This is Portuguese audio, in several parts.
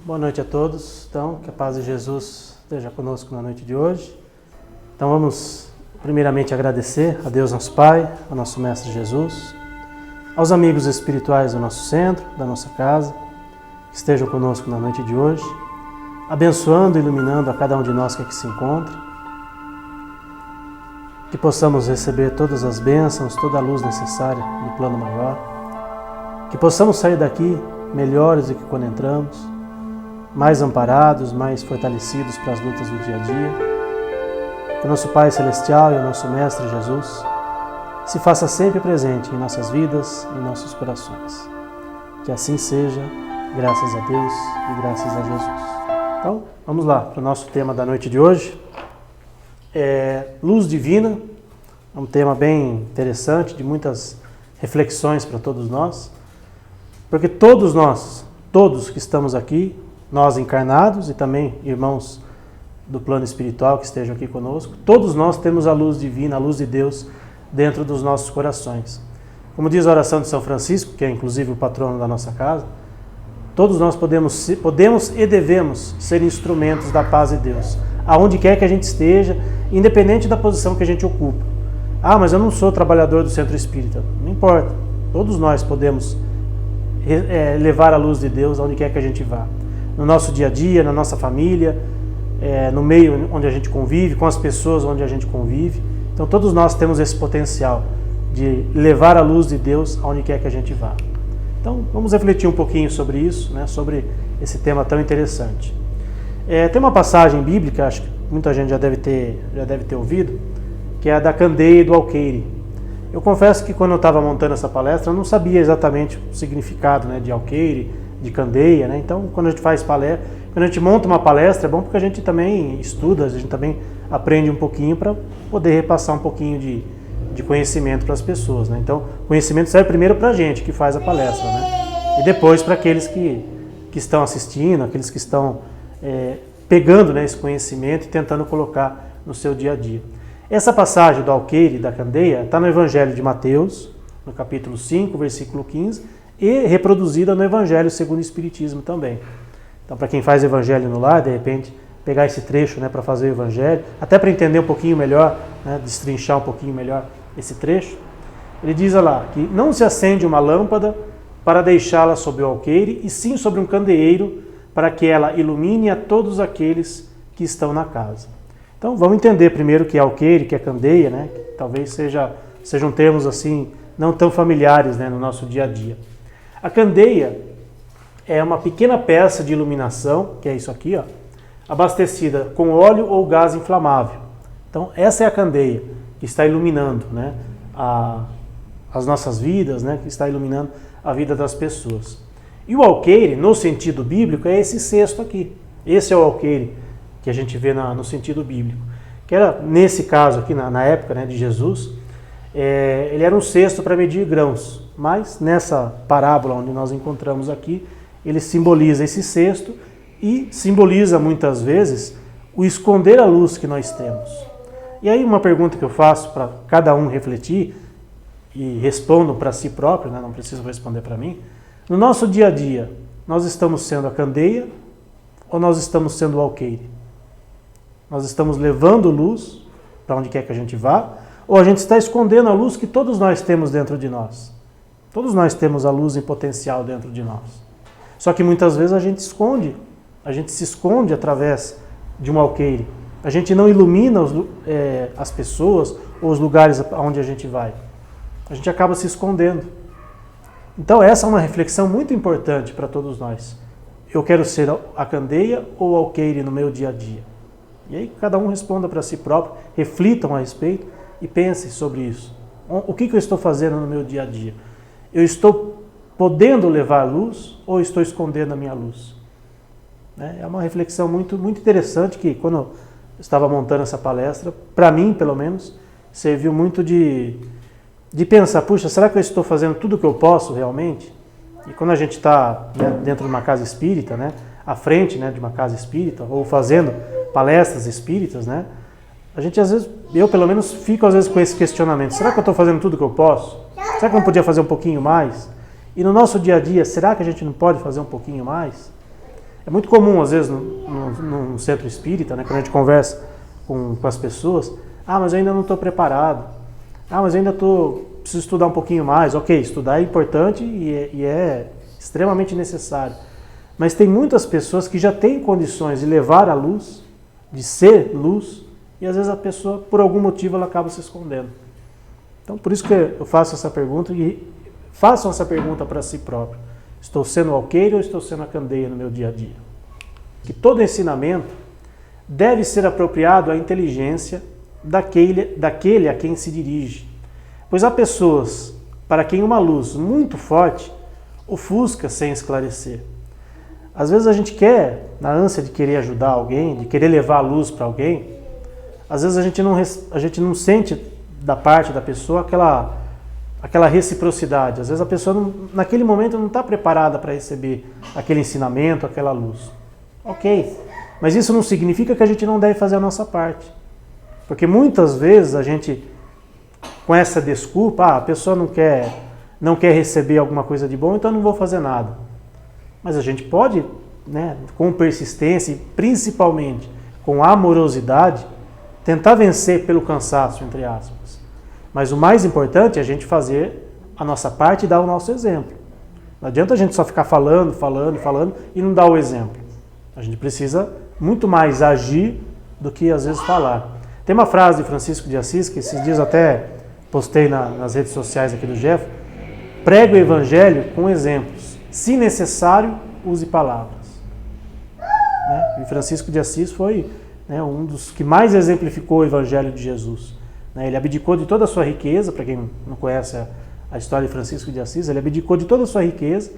Boa noite a todos. Então, que a paz de Jesus esteja conosco na noite de hoje. Então, vamos primeiramente agradecer a Deus nosso Pai, ao nosso Mestre Jesus, aos amigos espirituais do nosso centro, da nossa casa, que estejam conosco na noite de hoje, abençoando e iluminando a cada um de nós que aqui se encontra, que possamos receber todas as bênçãos, toda a luz necessária do plano maior, que possamos sair daqui melhores do que quando entramos, mais amparados, mais fortalecidos para as lutas do dia a dia. Que o nosso Pai Celestial e o nosso Mestre Jesus se faça sempre presente em nossas vidas e em nossos corações. Que assim seja, graças a Deus e graças a Jesus. Então, vamos lá para o nosso tema da noite de hoje. Luz divina, é um tema bem interessante, de muitas reflexões para todos nós, porque todos nós, todos que estamos aqui, nós encarnados e também irmãos do plano espiritual que estejam aqui conosco, todos nós temos a luz divina, a luz de Deus dentro dos nossos corações. Como diz a oração de São Francisco, que é inclusive o patrono da nossa casa, todos nós podemos e devemos ser instrumentos da paz de Deus, aonde quer que a gente esteja, independente da posição que a gente ocupa. Ah, mas eu não sou trabalhador do centro espírita. Não importa, todos nós podemos levar a luz de Deus aonde quer que a gente vá. No nosso dia a dia, na nossa família, no meio onde a gente convive, com as pessoas onde a gente convive. Então todos nós temos esse potencial de levar a luz de Deus aonde quer que a gente vá. Então vamos refletir um pouquinho sobre isso, né, sobre esse tema tão interessante. Tem uma passagem bíblica, acho que muita gente já deve ter ouvido, que é a da candeia e do alqueire. Eu confesso que quando eu estava montando essa palestra, eu não sabia exatamente o significado, né, de alqueire, de candeia, né? Então, quando a gente faz palestra, quando a gente monta uma palestra, é bom porque a gente também estuda, a gente também aprende um pouquinho para poder repassar um pouquinho de conhecimento para as pessoas, né? Então, conhecimento serve primeiro para a gente que faz a palestra, né? E depois para aqueles que estão assistindo, aqueles que estão pegando, né, esse conhecimento e tentando colocar no seu dia a dia. Essa passagem do alqueire e da candeia está no Evangelho de Mateus, no capítulo 5, versículo 15, e reproduzida no Evangelho segundo o Espiritismo também. Então, para quem faz Evangelho no lar, de repente, pegar esse trecho, né, para fazer o Evangelho, até para entender um pouquinho melhor, né, destrinchar um pouquinho melhor esse trecho, ele diz lá que não se acende uma lâmpada para deixá-la sob o alqueire, e sim sobre um candeeiro, para que ela ilumine a todos aqueles que estão na casa. Então, vamos entender primeiro o que é alqueire, o que é candeia, né? Que talvez sejam termos assim não tão familiares, né, no nosso dia a dia. A candeia é uma pequena peça de iluminação, que é isso aqui, ó, abastecida com óleo ou gás inflamável. Então, essa é a candeia que está iluminando, né, as nossas vidas, né, que está iluminando a vida das pessoas. E o alqueire, no sentido bíblico, é esse cesto aqui. Esse é o alqueire que a gente vê no sentido bíblico. Que era, nesse caso aqui, na época, né, de Jesus, ele era um cesto para medir grãos. Mas nessa parábola onde nós encontramos aqui, ele simboliza esse cesto e simboliza muitas vezes o esconder a luz que nós temos. E aí uma pergunta que eu faço para cada um refletir e respondam para si próprio, né, não precisam responder para mim. No nosso dia a dia, nós estamos sendo a candeia ou nós estamos sendo o alqueire? Nós estamos levando luz para onde quer que a gente vá, ou a gente está escondendo a luz que todos nós temos dentro de nós? Todos nós temos a luz em potencial dentro de nós. Só que muitas vezes a gente se esconde através de um alqueire. A gente não ilumina as pessoas ou os lugares aonde a gente vai. A gente acaba se escondendo. Então essa é uma reflexão muito importante para todos nós. Eu quero ser a candeia ou o alqueire no meu dia a dia? E aí cada um responda para si próprio, reflitam a respeito e pensem sobre isso. O que eu estou fazendo no meu dia a dia? Eu estou podendo levar luz ou estou escondendo a minha luz? É uma reflexão muito, muito interessante que quando eu estava montando essa palestra, para mim pelo menos, serviu muito de pensar, puxa, será que eu estou fazendo tudo o que eu posso realmente? E quando a gente está, né, dentro de uma casa espírita, né, à frente, né, de uma casa espírita, ou fazendo palestras espíritas, né, a gente às vezes, eu pelo menos fico às vezes com esse questionamento, será que eu estou fazendo tudo o que eu posso? Será que eu não podia fazer um pouquinho mais? E no nosso dia a dia, será que a gente não pode fazer um pouquinho mais? É muito comum, às vezes, num centro espírita, né, quando a gente conversa com as pessoas, mas eu ainda não estou preparado. Mas eu ainda preciso estudar um pouquinho mais. Ok, estudar é importante e é extremamente necessário. Mas tem muitas pessoas que já têm condições de levar a luz, de ser luz, e às vezes a pessoa, por algum motivo, ela acaba se escondendo. Então, por isso que eu faço essa pergunta, e façam essa pergunta para si próprio. Estou sendo alqueire ou estou sendo a candeia no meu dia a dia? Que todo ensinamento deve ser apropriado à inteligência daquele a quem se dirige. Pois há pessoas para quem uma luz muito forte ofusca sem esclarecer. Às vezes a gente quer, na ânsia de querer ajudar alguém, de querer levar a luz para alguém, às vezes a gente não sente da parte da pessoa aquela reciprocidade. Às vezes a pessoa, naquele momento, não está preparada para receber aquele ensinamento, aquela luz. Ok, mas isso não significa que a gente não deve fazer a nossa parte. Porque muitas vezes a gente, com essa desculpa, a pessoa não quer receber alguma coisa de bom, então eu não vou fazer nada. Mas a gente pode, né, com persistência e principalmente com amorosidade, tentar vencer pelo cansaço, entre aspas. Mas o mais importante é a gente fazer a nossa parte e dar o nosso exemplo. Não adianta a gente só ficar falando e não dar o exemplo. A gente precisa muito mais agir do que às vezes falar. Tem uma frase de Francisco de Assis, que esses dias até postei nas redes sociais aqui do Jeff: pregue o evangelho com exemplos. Se necessário, use palavras. Né? E Francisco de Assis foi, né, um dos que mais exemplificou o evangelho de Jesus. Ele abdicou de toda a sua riqueza. Para quem não conhece a história de Francisco de Assis, ele abdicou de toda a sua riqueza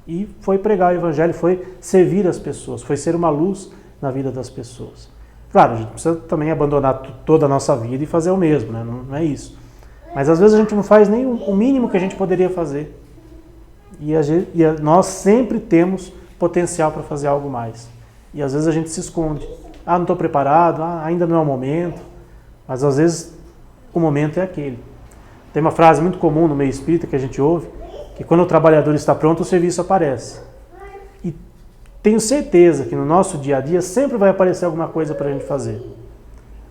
e foi pregar o evangelho, foi servir as pessoas, foi ser uma luz na vida das pessoas. Claro, a gente precisa também abandonar toda a nossa vida e fazer o mesmo, né? Não é isso. Mas às vezes a gente não faz nem o mínimo que a gente poderia fazer. E nós sempre temos potencial para fazer algo mais. E às vezes a gente se esconde. Não estou preparado, ainda não é o momento. Mas às vezes o momento é aquele. Tem uma frase muito comum no meio espírita que a gente ouve, que quando o trabalhador está pronto, o serviço aparece. E tenho certeza que no nosso dia a dia sempre vai aparecer alguma coisa para a gente fazer.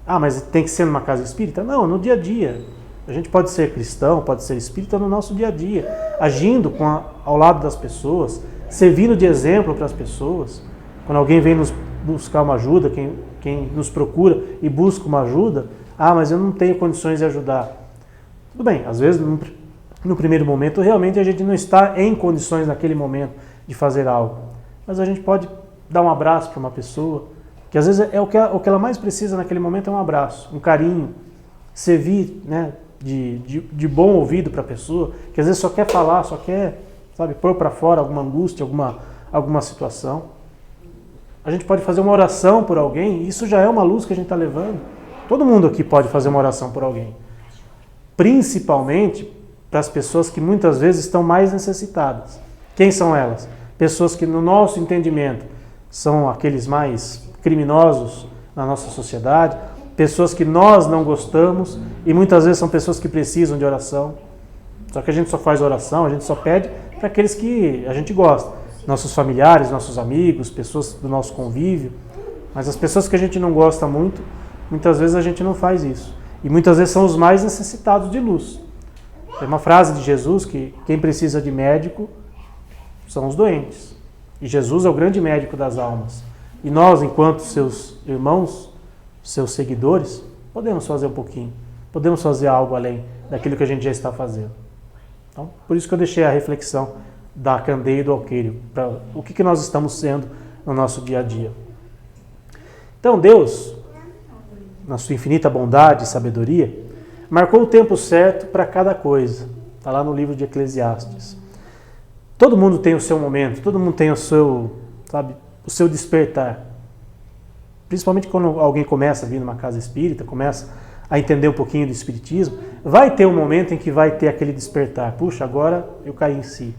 Mas tem que ser numa casa espírita? Não, no dia a dia. A gente pode ser cristão, pode ser espírita no nosso dia a dia, agindo ao lado das pessoas, servindo de exemplo para as pessoas. Quando alguém vem nos buscar uma ajuda, quem nos procura e busca uma ajuda, mas eu não tenho condições de ajudar. Tudo bem, às vezes no primeiro momento realmente a gente não está em condições naquele momento de fazer algo. Mas a gente pode dar um abraço para uma pessoa, que às vezes é o que ela mais precisa naquele momento, é um abraço, um carinho, servir, né, de bom ouvido para a pessoa, que às vezes só quer falar, só quer, pôr para fora alguma angústia, alguma situação. A gente pode fazer uma oração por alguém, e isso já é uma luz que a gente está levando. Todo mundo aqui pode fazer uma oração por alguém. Principalmente para as pessoas que muitas vezes estão mais necessitadas. Quem são elas? Pessoas que, no nosso entendimento, são aqueles mais criminosos na nossa sociedade, pessoas que nós não gostamos, e muitas vezes são pessoas que precisam de oração. Só que a gente só faz oração, a gente só pede para aqueles que a gente gosta. Nossos familiares, nossos amigos, pessoas do nosso convívio. Mas as pessoas que a gente não gosta muito, muitas vezes a gente não faz isso. E muitas vezes são os mais necessitados de luz. Tem uma frase de Jesus que quem precisa de médico são os doentes. E Jesus é o grande médico das almas. E nós, enquanto seus irmãos, seus seguidores, podemos fazer um pouquinho. Podemos fazer algo além daquilo que a gente já está fazendo. Então, por isso que eu deixei a reflexão da candeia e do alqueire, para o que nós estamos sendo no nosso dia a dia. Então Deus, na sua infinita bondade e sabedoria, marcou o tempo certo para cada coisa. Está lá no livro de Eclesiastes. Todo mundo tem o seu momento, todo mundo tem o seu despertar. Principalmente quando alguém começa a vir numa casa espírita, começa a entender um pouquinho do espiritismo, vai ter um momento em que vai ter aquele despertar. Puxa, agora eu caí em si.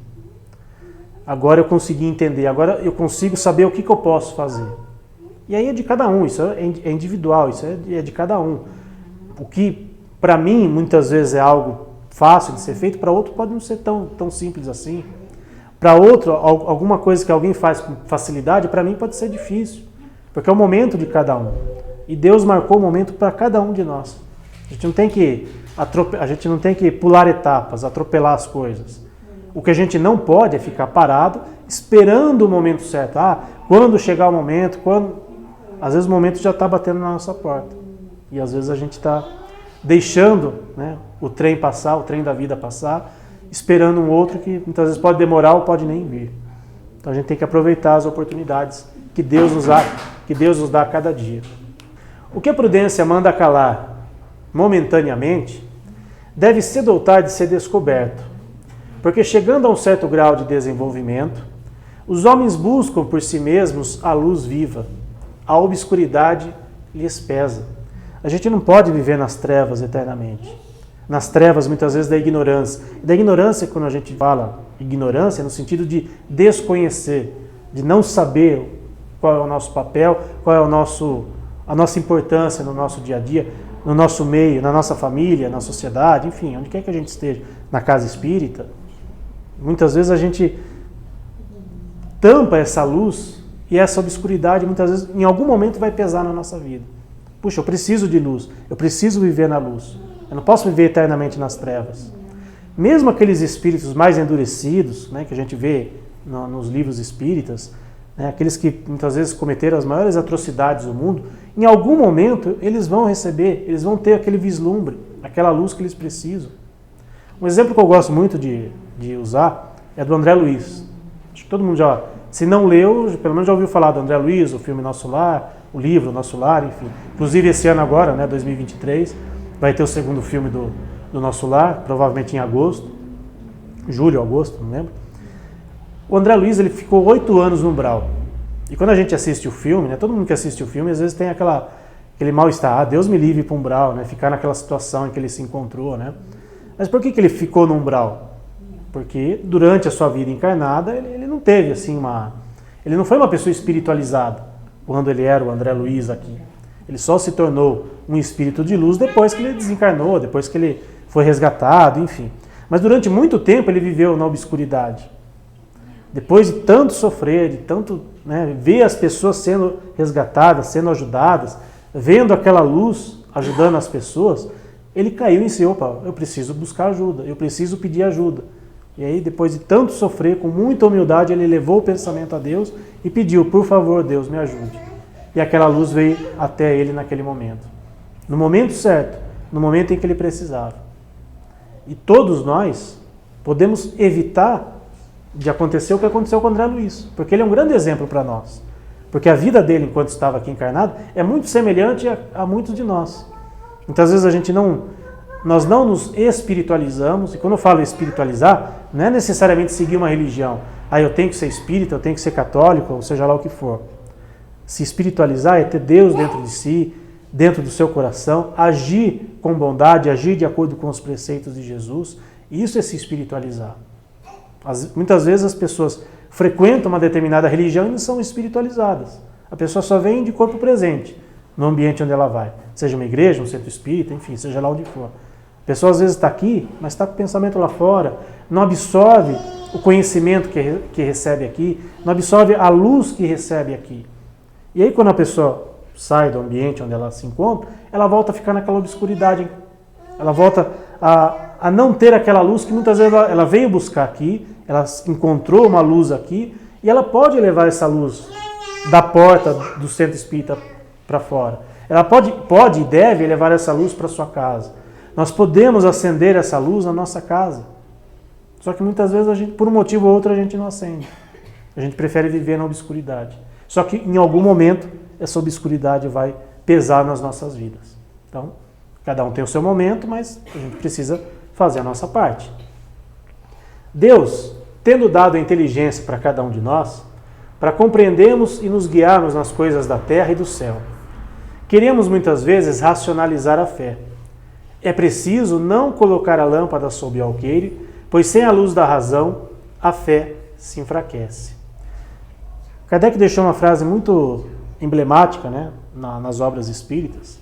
Agora eu consegui entender, agora eu consigo saber o que eu posso fazer. E aí é de cada um, isso é individual, isso é de cada um. O que, para mim, muitas vezes é algo fácil de ser feito, para outro pode não ser tão simples assim. Para outro, alguma coisa que alguém faz com facilidade, para mim pode ser difícil, porque é o momento de cada um. E Deus marcou o momento para cada um de nós. A gente não tem que pular etapas, atropelar as coisas. O que a gente não pode é ficar parado, esperando o momento certo. Quando chegar o momento, às vezes o momento já está batendo na nossa porta. E às vezes a gente está deixando, né, o trem passar, o trem da vida passar, esperando um outro que muitas vezes pode demorar ou pode nem vir. Então a gente tem que aproveitar as oportunidades que Deus nos dá a cada dia. O que a prudência manda calar momentaneamente deve cedo ou tarde ser descoberto, porque chegando a um certo grau de desenvolvimento, os homens buscam por si mesmos a luz viva, a obscuridade lhes pesa. A gente não pode viver nas trevas eternamente. Nas trevas, muitas vezes, da ignorância. E da ignorância, quando a gente fala ignorância, no sentido de desconhecer, de não saber qual é o nosso papel, qual é a nossa importância no nosso dia a dia, no nosso meio, na nossa família, na sociedade, enfim, onde quer que a gente esteja, na casa espírita. Muitas vezes a gente tampa essa luz e essa obscuridade, muitas vezes, em algum momento vai pesar na nossa vida. Puxa, eu preciso de luz, eu preciso viver na luz. Eu não posso viver eternamente nas trevas. Mesmo aqueles espíritos mais endurecidos, né, que a gente vê nos livros espíritas, né, aqueles que muitas vezes cometeram as maiores atrocidades do mundo, em algum momento eles vão receber, eles vão ter aquele vislumbre, aquela luz que eles precisam. Um exemplo que eu gosto muito de usar é do André Luiz. Acho que todo mundo já, se não leu, pelo menos já ouviu falar do André Luiz, o filme Nosso Lar, o livro Nosso Lar, enfim. Inclusive esse ano agora, né, 2023, vai ter o segundo filme do Nosso Lar, provavelmente em agosto, julho ou agosto, não lembro. O André Luiz, ele ficou 8 anos no umbral. E quando a gente assiste o filme, né, todo mundo que assiste o filme, às vezes tem aquele mal-estar, Deus me livre para o umbral, né, ficar naquela situação em que ele se encontrou, né. Mas por que ele ficou no umbral? Porque durante a sua vida encarnada, ele não teve assim ele não foi uma pessoa espiritualizada quando ele era o André Luiz aqui. Ele só se tornou um espírito de luz depois que ele desencarnou, depois que ele foi resgatado, enfim. Mas durante muito tempo ele viveu na obscuridade. Depois de tanto sofrer, de tanto, né, ver as pessoas sendo resgatadas, sendo ajudadas, vendo aquela luz ajudando as pessoas, ele caiu em si, eu preciso buscar ajuda, eu preciso pedir ajuda. E aí, depois de tanto sofrer, com muita humildade, ele levou o pensamento a Deus e pediu, por favor, Deus, me ajude. E aquela luz veio até ele naquele momento. No momento certo, no momento em que ele precisava. E todos nós podemos evitar de acontecer o que aconteceu com o André Luiz, porque ele é um grande exemplo para nós. Porque a vida dele, enquanto estava aqui encarnado, é muito semelhante a muitos de nós. Muitas vezes nós não nos espiritualizamos, e quando eu falo espiritualizar, não é necessariamente seguir uma religião. Eu tenho que ser espírita, eu tenho que ser católico, ou seja lá o que for. Se espiritualizar é ter Deus dentro de si, dentro do seu coração, agir com bondade, agir de acordo com os preceitos de Jesus. Isso é se espiritualizar. Muitas vezes as pessoas frequentam uma determinada religião e não são espiritualizadas. A pessoa só vem de corpo presente no ambiente onde ela vai. Seja uma igreja, um centro espírita, enfim, seja lá onde for. A pessoa às vezes está aqui, mas está com o pensamento lá fora, não absorve o conhecimento que recebe aqui, não absorve a luz que recebe aqui. E aí quando a pessoa sai do ambiente onde ela se encontra, ela volta a ficar naquela obscuridade. Ela volta a não ter aquela luz que muitas vezes ela veio buscar aqui, ela encontrou uma luz aqui, e ela pode levar essa luz da porta do centro espírita para fora. Ela pode e deve levar essa luz para sua casa. Nós podemos acender essa luz na nossa casa. Só que muitas vezes, por um motivo ou outro, a gente não acende. A gente prefere viver na obscuridade. Só que em algum momento, essa obscuridade vai pesar nas nossas vidas. Então, cada um tem o seu momento, mas a gente precisa fazer a nossa parte. Deus, tendo dado a inteligência para cada um de nós, para compreendermos e nos guiarmos nas coisas da terra e do céu, queremos muitas vezes racionalizar a fé. É preciso não colocar a lâmpada sob o alqueire, pois sem a luz da razão, a fé se enfraquece. Kardec deixou uma frase muito emblemática, né, nas obras espíritas,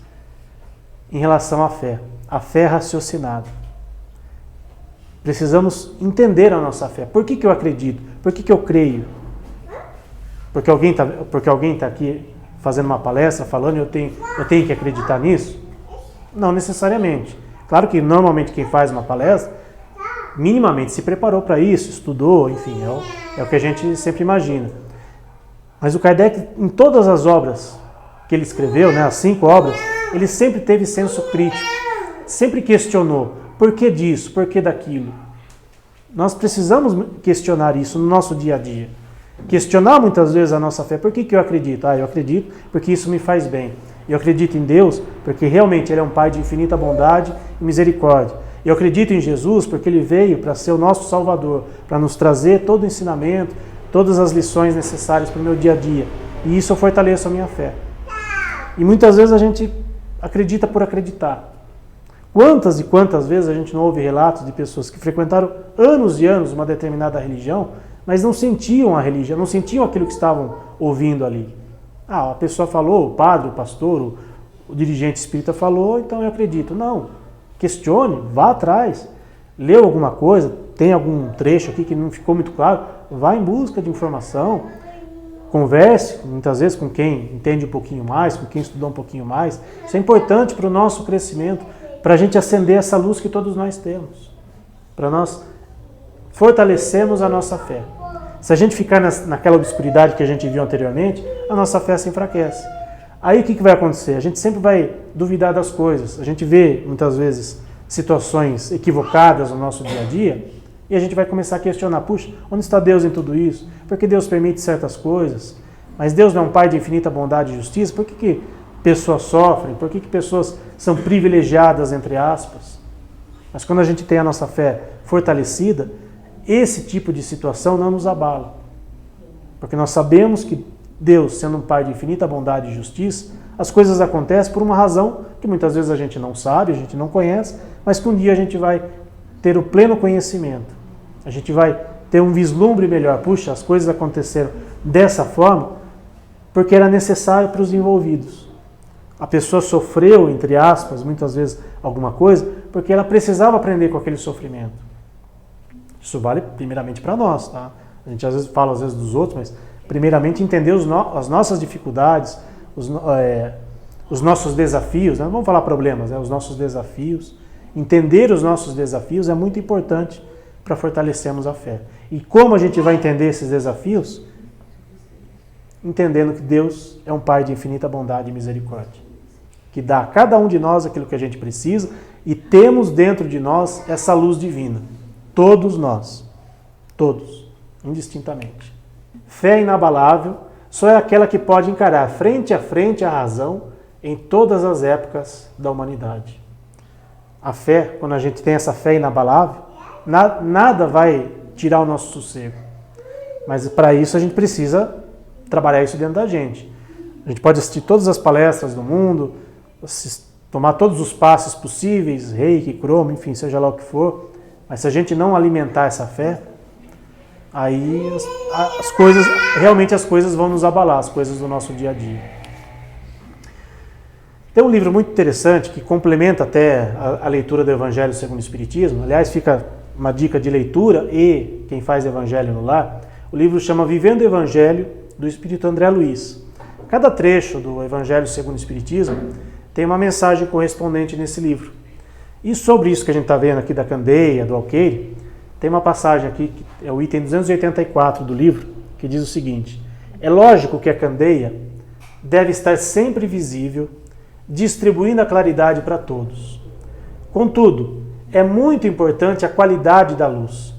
em relação à fé raciocinada. Precisamos entender a nossa fé. Por que eu acredito? Por que eu creio? Porque alguém está aqui fazendo uma palestra, falando, eu tenho que acreditar nisso? Não necessariamente. Claro que normalmente quem faz uma palestra, minimamente se preparou para isso, estudou, enfim, é o que a gente sempre imagina. Mas o Kardec, em todas as obras que ele escreveu, né, as 5 obras, ele sempre teve senso crítico, sempre questionou, por que disso, por que daquilo? Nós precisamos questionar isso no nosso dia a dia. Questionar muitas vezes a nossa fé. Por que eu acredito? Eu acredito porque isso me faz bem. Eu acredito em Deus porque realmente Ele é um Pai de infinita bondade e misericórdia. Eu acredito em Jesus porque Ele veio para ser o nosso Salvador, para nos trazer todo o ensinamento, todas as lições necessárias para o meu dia a dia. E isso eu fortaleço a minha fé. E muitas vezes a gente acredita por acreditar. Quantas e quantas vezes a gente não ouve relatos de pessoas que frequentaram anos e anos uma determinada religião, mas não sentiam a religião, não sentiam aquilo que estavam ouvindo ali. A pessoa falou, o padre, o pastor, o dirigente espírita falou, então eu acredito. Não, questione, vá atrás. Leu alguma coisa, tem algum trecho aqui que não ficou muito claro, vá em busca de informação, converse muitas vezes com quem entende um pouquinho mais, com quem estudou um pouquinho mais. Isso é importante para o nosso crescimento, para a gente acender essa luz que todos nós temos, para nós fortalecermos a nossa fé. Se a gente ficar naquela obscuridade que a gente viu anteriormente, a nossa fé se enfraquece. Aí o que vai acontecer? A gente sempre vai duvidar das coisas. A gente vê, muitas vezes, situações equivocadas no nosso dia a dia e a gente vai começar a questionar, puxa, onde está Deus em tudo isso? Por que Deus permite certas coisas? Mas Deus não é um Pai de infinita bondade e justiça? Por que pessoas sofrem? Por que pessoas são privilegiadas, entre aspas? Mas quando a gente tem a nossa fé fortalecida, esse tipo de situação não nos abala. Porque nós sabemos que Deus, sendo um Pai de infinita bondade e justiça, as coisas acontecem por uma razão que muitas vezes a gente não sabe, a gente não conhece, mas que um dia a gente vai ter o pleno conhecimento. A gente vai ter um vislumbre melhor. Puxa, as coisas aconteceram dessa forma porque era necessário para os envolvidos. A pessoa sofreu, entre aspas, muitas vezes alguma coisa, porque ela precisava aprender com aquele sofrimento. Isso vale primeiramente para nós, tá? A gente às vezes fala dos outros, mas primeiramente entender as nossas dificuldades, os nossos desafios, né? Não vamos falar problemas, né? Os nossos desafios. Entender os nossos desafios é muito importante para fortalecermos a fé. E como a gente vai entender esses desafios? Entendendo que Deus é um Pai de infinita bondade e misericórdia, que dá a cada um de nós aquilo que a gente precisa e temos dentro de nós essa luz divina. Todos nós. Todos. Indistintamente. Fé inabalável só é aquela que pode encarar frente a frente a razão em todas as épocas da humanidade. A fé, quando a gente tem essa fé inabalável, nada vai tirar o nosso sossego. Mas para isso a gente precisa trabalhar isso dentro da gente. A gente pode assistir todas as palestras do mundo, tomar todos os passos possíveis, reiki, cromo, enfim, seja lá o que for, mas se a gente não alimentar essa fé, aí realmente as coisas vão nos abalar, as coisas do nosso dia a dia. Tem um livro muito interessante que complementa até a leitura do Evangelho segundo o Espiritismo. Aliás, fica uma dica de leitura e quem faz Evangelho no Lar. O livro chama Vivendo o Evangelho, do Espírito André Luiz. Cada trecho do Evangelho segundo o Espiritismo tem uma mensagem correspondente nesse livro. E sobre isso que a gente está vendo aqui da candeia, do alqueire, tem uma passagem aqui, que é o item 284 do livro, que diz o seguinte: é lógico que a candeia deve estar sempre visível, distribuindo a claridade para todos. Contudo, é muito importante a qualidade da luz,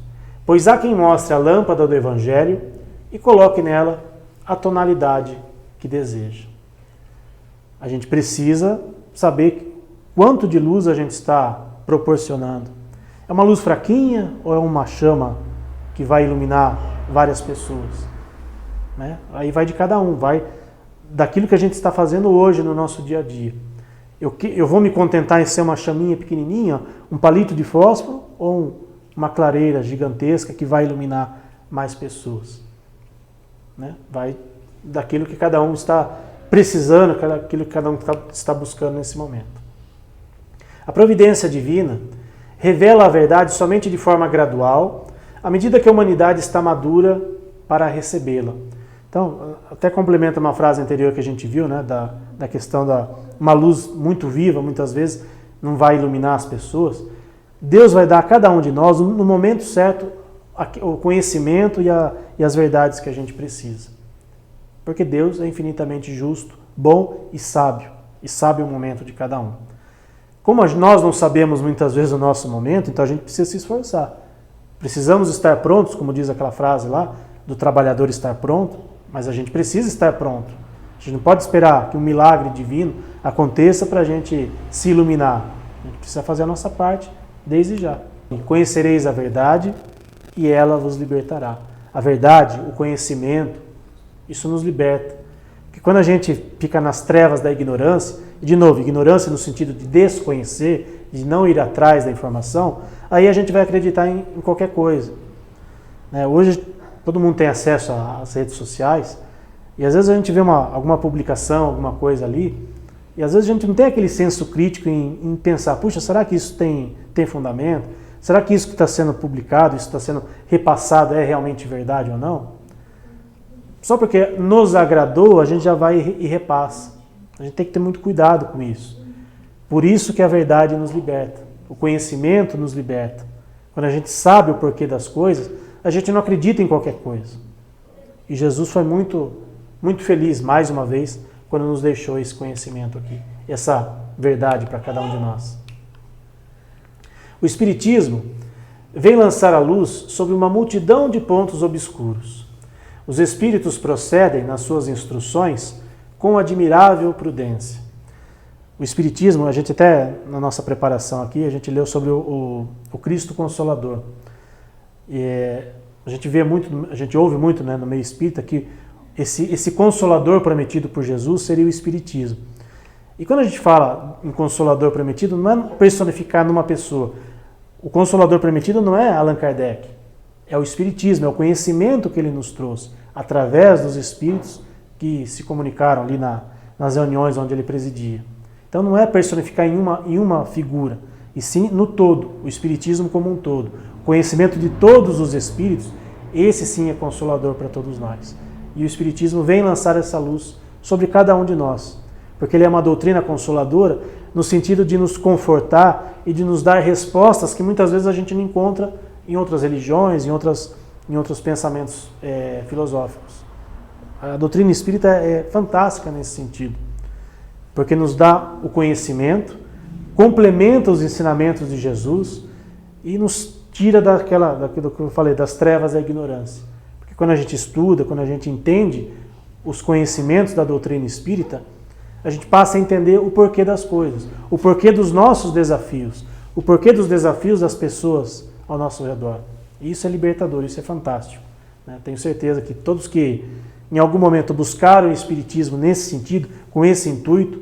pois há quem mostre a lâmpada do Evangelho e coloque nela a tonalidade que deseja. A gente precisa saber quanto de luz a gente está proporcionando. É uma luz fraquinha ou é uma chama que vai iluminar várias pessoas? Né? Aí vai de cada um, vai daquilo que a gente está fazendo hoje no nosso dia a dia. Eu vou me contentar em ser uma chaminha pequenininha, um palito de fósforo ou uma clareira gigantesca que vai iluminar mais pessoas? Né? Vai daquilo que cada um está precisando, aquilo que cada um está buscando nesse momento. A providência divina, revela a verdade somente de forma gradual, à medida que a humanidade está madura para recebê-la. Então, até complementa uma frase anterior que a gente viu, né, da questão da uma luz muito viva, muitas vezes, não vai iluminar as pessoas. Deus vai dar a cada um de nós, no momento certo, o conhecimento e as verdades que a gente precisa. Porque Deus é infinitamente justo, bom e sabe o momento de cada um. Como nós não sabemos muitas vezes o nosso momento, então a gente precisa se esforçar. Precisamos estar prontos, como diz aquela frase lá, do trabalhador estar pronto, mas a gente precisa estar pronto. A gente não pode esperar que um milagre divino aconteça para a gente se iluminar. A gente precisa fazer a nossa parte desde já. E conhecereis a verdade e ela vos libertará. A verdade, o conhecimento, isso nos liberta. Porque quando a gente fica nas trevas da ignorância, e de novo, ignorância no sentido de desconhecer, de não ir atrás da informação, aí a gente vai acreditar em qualquer coisa. Hoje todo mundo tem acesso às redes sociais, e às vezes a gente vê alguma publicação, alguma coisa ali, e às vezes a gente não tem aquele senso crítico em pensar, puxa, será que isso tem fundamento? Será que isso que está sendo publicado, isso que está sendo repassado é realmente verdade ou não? Só porque nos agradou, a gente já vai e repassa. A gente tem que ter muito cuidado com isso. Por isso que a verdade nos liberta. O conhecimento nos liberta. Quando a gente sabe o porquê das coisas, a gente não acredita em qualquer coisa. E Jesus foi muito, muito feliz, mais uma vez, quando nos deixou esse conhecimento aqui. Essa verdade para cada um de nós. O Espiritismo vem lançar a luz sobre uma multidão de pontos obscuros. Os Espíritos procedem, nas suas instruções, com admirável prudência. O Espiritismo, a gente até, na nossa preparação aqui, a gente leu sobre o Cristo Consolador. E a gente ouve muito, né, no meio espírita que esse Consolador prometido por Jesus seria o Espiritismo. E quando a gente fala em Consolador prometido, não é personificar numa pessoa. O Consolador prometido não é Allan Kardec, é o Espiritismo, é o conhecimento que ele nos trouxe, através dos Espíritos que se comunicaram ali nas reuniões onde ele presidia. Então não é personificar em uma figura, e sim no todo, o Espiritismo como um todo. O conhecimento de todos os Espíritos, esse sim é consolador para todos nós. E o Espiritismo vem lançar essa luz sobre cada um de nós, porque ele é uma doutrina consoladora no sentido de nos confortar e de nos dar respostas que muitas vezes a gente não encontra em outras religiões, em outros pensamentos filosóficos. A doutrina espírita é fantástica nesse sentido, porque nos dá o conhecimento, complementa os ensinamentos de Jesus e nos tira daquilo que eu falei, das trevas da ignorância. Porque quando a gente estuda, quando a gente entende os conhecimentos da doutrina espírita, a gente passa a entender o porquê das coisas, o porquê dos nossos desafios, o porquê dos desafios das pessoas ao nosso redor. E isso é libertador, isso é fantástico. Tenho certeza que todos que em algum momento buscaram o Espiritismo nesse sentido, com esse intuito,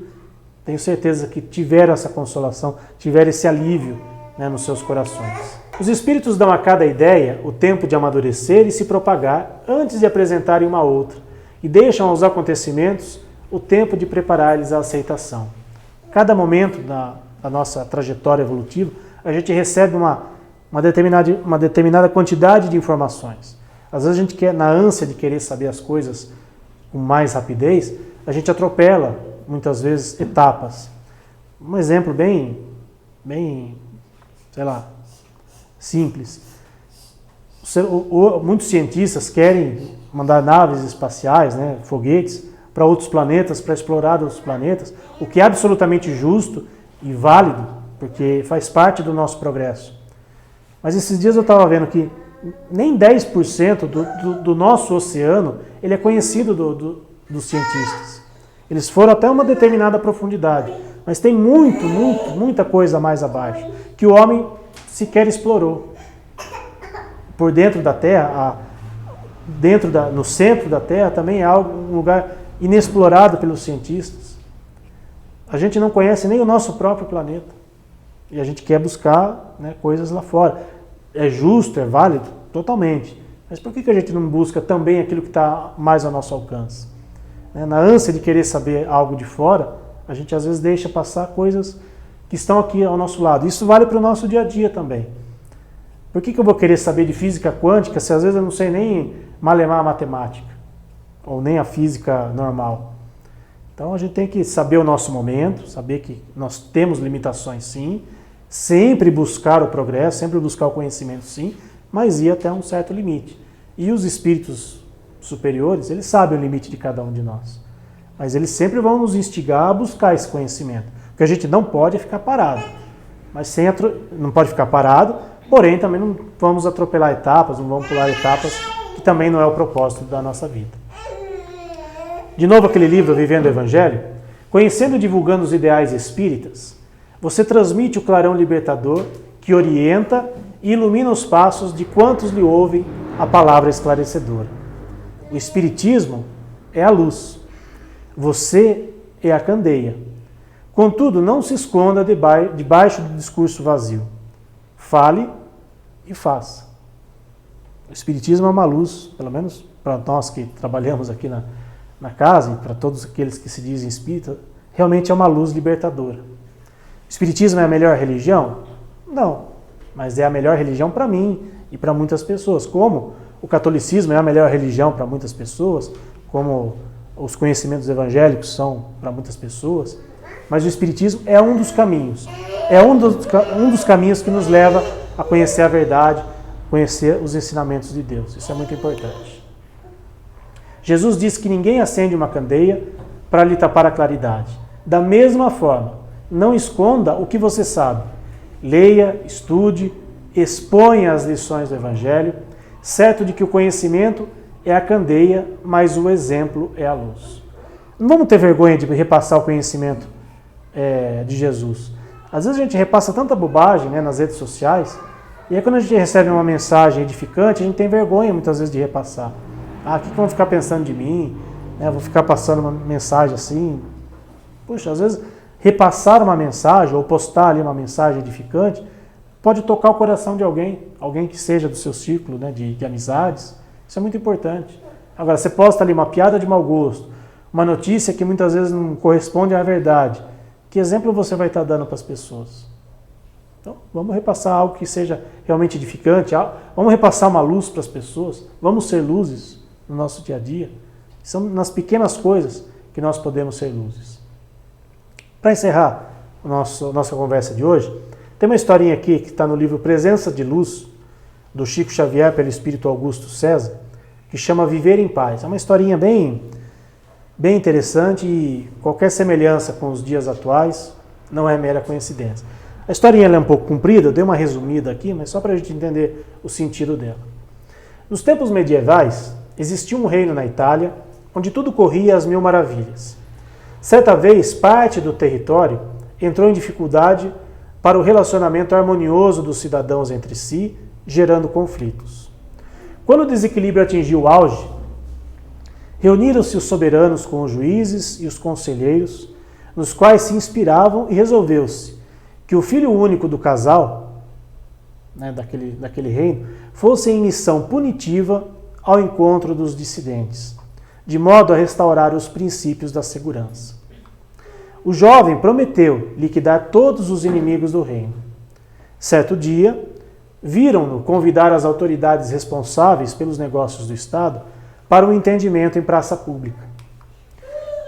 tenho certeza que tiveram essa consolação, tiveram esse alívio, nos seus corações. Os Espíritos dão a cada ideia o tempo de amadurecer e se propagar antes de apresentarem uma outra, e deixam aos acontecimentos o tempo de preparar-lhes a aceitação. Cada momento da nossa trajetória evolutiva, a gente recebe uma determinada quantidade de informações. Às vezes a gente quer, na ânsia de querer saber as coisas com mais rapidez, a gente atropela, muitas vezes, etapas. Um exemplo bem, sei lá, simples. Muitos cientistas querem mandar naves espaciais, foguetes, para outros planetas, para explorar outros planetas, o que é absolutamente justo e válido, porque faz parte do nosso progresso. Mas esses dias eu estava vendo que nem 10% do nosso oceano ele é conhecido dos cientistas. Eles foram até uma determinada profundidade, mas tem muita coisa mais abaixo, que o homem sequer explorou. Por dentro da Terra, no centro da Terra, também é um lugar inexplorado pelos cientistas. A gente não conhece nem o nosso próprio planeta. E a gente quer buscar coisas lá fora. É justo, é válido? Totalmente. Mas por que a gente não busca também aquilo que está mais ao nosso alcance? Na ânsia de querer saber algo de fora, a gente às vezes deixa passar coisas que estão aqui ao nosso lado. Isso vale para o nosso dia a dia também. Por que eu vou querer saber de física quântica se às vezes eu não sei nem malemar a matemática? Ou nem a física normal? Então a gente tem que saber o nosso momento, saber que nós temos limitações sim, sempre buscar o progresso, sempre buscar o conhecimento sim, mas ir até um certo limite. E os espíritos superiores, eles sabem o limite de cada um de nós. Mas eles sempre vão nos instigar a buscar esse conhecimento. Porque a gente não pode ficar parado. Mas não pode ficar parado, porém também não vamos atropelar etapas, não vamos pular etapas, que também não é o propósito da nossa vida. De novo aquele livro, Vivendo o Evangelho, conhecendo e divulgando os ideais espíritas, você transmite o clarão libertador que orienta e ilumina os passos de quantos lhe ouvem a palavra esclarecedora. O Espiritismo é a luz. Você é a candeia. Contudo, não se esconda debaixo do discurso vazio. Fale e faça. O Espiritismo é uma luz, pelo menos para nós que trabalhamos aqui na casa e para todos aqueles que se dizem espírita, realmente é uma luz libertadora. O Espiritismo é a melhor religião? Não, mas é a melhor religião para mim e para muitas pessoas. Como o catolicismo é a melhor religião para muitas pessoas, como os conhecimentos evangélicos são para muitas pessoas, mas o Espiritismo é um dos caminhos. É um dos caminhos que nos leva a conhecer a verdade, conhecer os ensinamentos de Deus. Isso é muito importante. Jesus disse que ninguém acende uma candeia para lhe tapar a claridade. Da mesma forma, não esconda o que você sabe. Leia, estude, exponha as lições do Evangelho, certo de que o conhecimento é a candeia, mas o exemplo é a luz. Não vamos ter vergonha de repassar o conhecimento de Jesus. Às vezes a gente repassa tanta bobagem, né, nas redes sociais, e aí quando a gente recebe uma mensagem edificante, a gente tem vergonha muitas vezes de repassar. O que vão ficar pensando de mim? Vou ficar passando uma mensagem assim. Puxa, às vezes repassar uma mensagem ou postar ali uma mensagem edificante pode tocar o coração de alguém que seja do seu círculo, né, de amizades. Isso é muito importante. Agora, você posta ali uma piada de mau gosto, uma notícia que muitas vezes não corresponde à verdade. Que exemplo você vai estar dando para as pessoas? Então, vamos repassar algo que seja realmente edificante, vamos repassar uma luz para as pessoas, vamos ser luzes no nosso dia a dia. São nas pequenas coisas que nós podemos ser luzes. Para encerrar nossa conversa de hoje, tem uma historinha aqui que está no livro Presença de Luz, do Chico Xavier pelo Espírito Augusto César, que chama Viver em Paz. É uma historinha bem interessante e qualquer semelhança com os dias atuais não é mera coincidência. A historinha é um pouco comprida, eu dei uma resumida aqui, mas só para a gente entender o sentido dela. Nos tempos medievais, existia um reino na Itália onde tudo corria às mil maravilhas. Certa vez, parte do território entrou em dificuldade para o relacionamento harmonioso dos cidadãos entre si, gerando conflitos. Quando o desequilíbrio atingiu o auge, reuniram-se os soberanos com os juízes e os conselheiros, nos quais se inspiravam, e resolveu-se que o filho único do casal, né, daquele reino, fosse em missão punitiva ao encontro dos dissidentes, de modo a restaurar os princípios da segurança. O jovem prometeu liquidar todos os inimigos do reino. Certo dia, viram-no convidar as autoridades responsáveis pelos negócios do Estado para um entendimento em praça pública.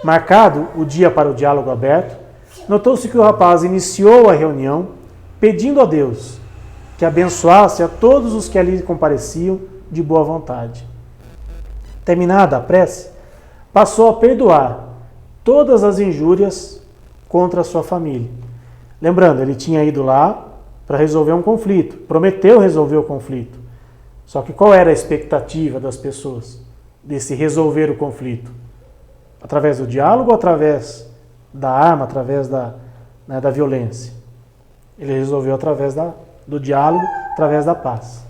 Marcado o dia para o diálogo aberto, notou-se que o rapaz iniciou a reunião pedindo a Deus que abençoasse a todos os que ali compareciam de boa vontade. Terminada a prece, passou a perdoar todas as injúrias contra a sua família. Lembrando, ele tinha ido lá para resolver um conflito, prometeu resolver o conflito. Só que qual era a expectativa das pessoas desse resolver o conflito? Através do diálogo ou através da arma, através da violência? Ele resolveu através do diálogo, através da paz.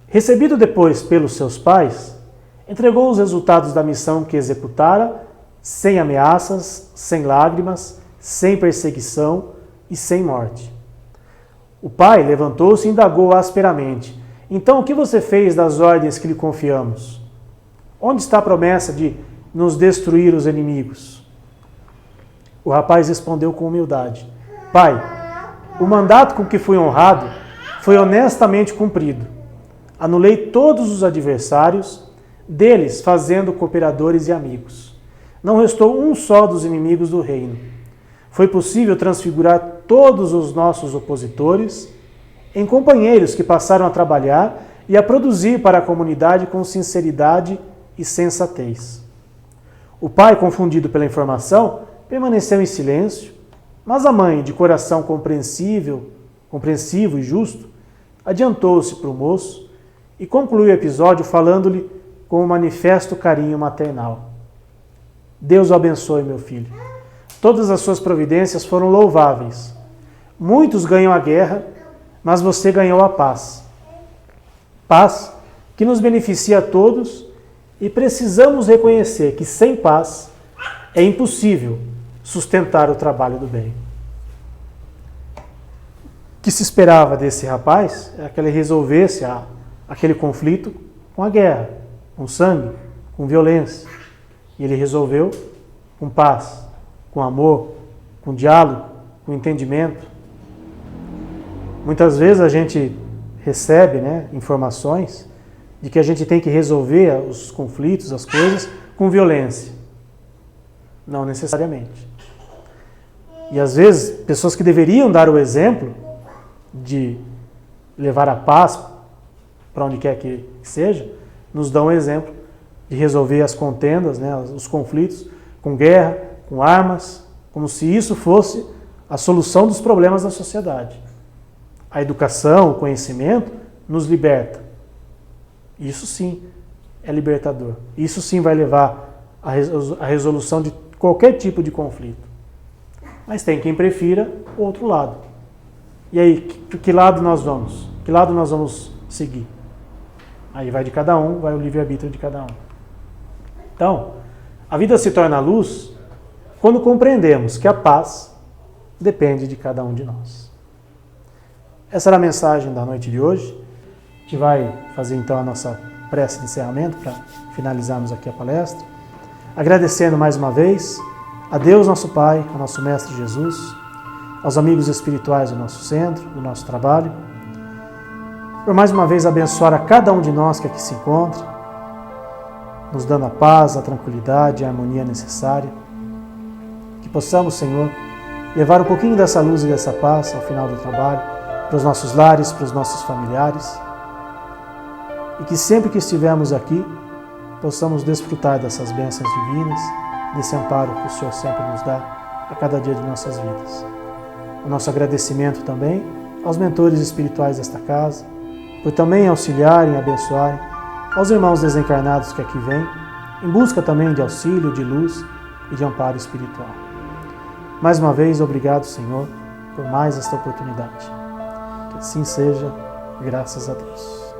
Recebido depois pelos seus pais, entregou os resultados da missão que executara, sem ameaças, sem lágrimas, sem perseguição e sem morte. O pai levantou-se e indagou asperamente: então o que você fez das ordens que lhe confiamos? Onde está a promessa de nos destruir os inimigos? O rapaz respondeu com humildade: Pai, o mandato com que fui honrado foi honestamente cumprido. Anulei todos os adversários, deles fazendo cooperadores e amigos. Não restou um só dos inimigos do reino. Foi possível transfigurar todos os nossos opositores em companheiros que passaram a trabalhar e a produzir para a comunidade com sinceridade e sensatez. O pai, confundido pela informação, permaneceu em silêncio, mas a mãe, de coração compreensivo e justo, adiantou-se para o moço e concluiu o episódio falando-lhe com um manifesto carinho maternal. Deus o abençoe, meu filho. Todas as suas providências foram louváveis. Muitos ganham a guerra, mas você ganhou a paz. Paz que nos beneficia a todos e precisamos reconhecer que sem paz é impossível sustentar o trabalho do bem. O que se esperava desse rapaz é que ele resolvesse aquele conflito com a guerra, com sangue, com violência. E ele resolveu com paz, com amor, com diálogo, com entendimento. Muitas vezes a gente recebe, informações de que a gente tem que resolver os conflitos, as coisas, com violência. Não necessariamente. E às vezes, pessoas que deveriam dar o exemplo de levar a paz para onde quer que seja, nos dão o exemplo de resolver as contendas, os conflitos, com guerra, com armas, como se isso fosse a solução dos problemas da sociedade. A educação, o conhecimento, nos liberta. Isso sim é libertador. Isso sim vai levar à resolução de qualquer tipo de conflito. Mas tem quem prefira o outro lado. E aí, que lado nós vamos? Que lado nós vamos seguir? Aí vai de cada um, vai o livre-arbítrio de cada um. Então, a vida se torna luz quando compreendemos que a paz depende de cada um de nós. Essa era a mensagem da noite de hoje. A gente vai fazer então a nossa prece de encerramento para finalizarmos aqui a palestra. Agradecendo mais uma vez a Deus, nosso Pai, ao nosso Mestre Jesus, aos amigos espirituais do nosso centro, do nosso trabalho, por mais uma vez abençoar a cada um de nós que aqui se encontra, nos dando a paz, a tranquilidade e a harmonia necessária. Que possamos, Senhor, levar um pouquinho dessa luz e dessa paz ao final do trabalho, para os nossos lares, para os nossos familiares, e que sempre que estivermos aqui, possamos desfrutar dessas bênçãos divinas, desse amparo que o Senhor sempre nos dá a cada dia de nossas vidas. O nosso agradecimento também aos mentores espirituais desta casa, por também auxiliarem e abençoarem aos irmãos desencarnados que aqui vêm, em busca também de auxílio, de luz e de amparo espiritual. Mais uma vez, obrigado, Senhor, por mais esta oportunidade. Que assim seja, graças a Deus.